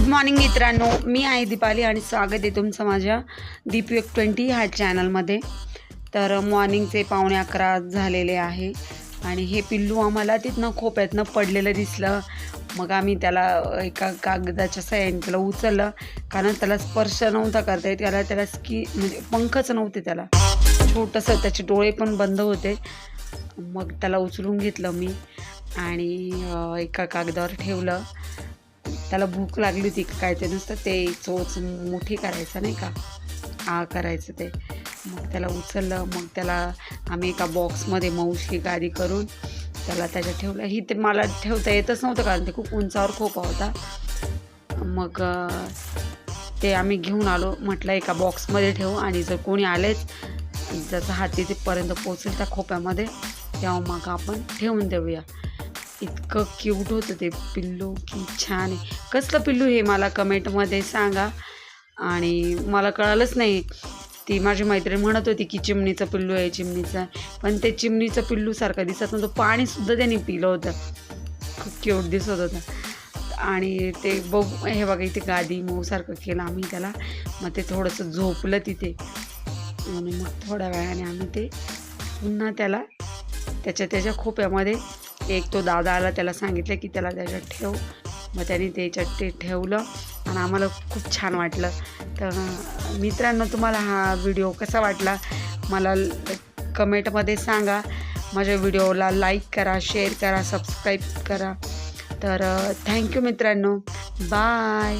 Morning मित्रांनो, मी आहे दीपाली आणि स्वागत आहे तुमचं माझ्या दीपयुग20 ह्या चॅनलमध्ये। तर मॉर्निंगचे 11:15 झालेले आहे आणि हे पिल्लू आम्हाला तिथनं खोप्यातनं पडलेलं दिसलं। मग आम्ही त्याला एका कागदाच्या साह्याने त्याला उचललं, कारण त्याला स्पर्श नव्हता करता येत, त्याला म्हणजे पंखच नव्हते, त्याला छोटंसं त्याचे डोळे पण बंद होते। मग त्याला उचलून घेतलं मी आणि एका कागदावर ठेवलं। त्याला भूक लागली होती काय, ते नुसतं ते चोच मोठी करायचं नाही का, करायचं ते। मग त्याला उचललं, मग त्याला आम्ही एका बॉक्समध्ये माऊशी गादी करून त्याला त्याच्यात ठेवलं। ही ते मला ठेवता येतच नव्हतं, कारण ते खूप उंचावर खोपा होता। मग ते आम्ही घेऊन आलो, म्हटलं एका बॉक्समध्ये ठेवू आणि जर कोणी आलेच ज्याचा हात तिथेपर्यंत पोचेल त्या खोप्यामध्ये, तेव्हा मग आपण ठेवून देऊया। इतकं क्यूट होतं ते पिल्लू की छान आहे। कसलं पिल्लू हे मला कमेंटमध्ये सांगा। आणि मला कळालंच नाही, ती माझी मैत्रीण म्हणत होती की चिमणीचं पिल्लू आहे, चिमणीचं, पण ते चिमणीचं पिल्लूसारखं दिसत नव्हतं। पाणीसुद्धा त्याने पिलं होतं, खूप क्यूट दिसत होतं। आणि ते हे बघा, इथे गादी मऊसारखं केलं आम्ही त्याला। मग ते थोडंसं झोपलं तिथे आणि मग थोड्या वेळाने आम्ही ते पुन्हा त्याला त्याच्या खोप्यामध्ये, एक तो दादा आला, त्याला सांगितलं की त्याला त्याच्यात ठेव। मग त्याने त्याच्यात ते ठेवलं आणि आम्हाला खूप छान वाटलं। तर मित्रांनो, तुम्हाला हा व्हिडिओ कसा वाटला मला कमेंटमध्ये सांगा। माझ्या व्हिडिओला लाईक करा, शेअर करा, सबस्क्राईब करा। तर थँक्यू मित्रांनो, बाय।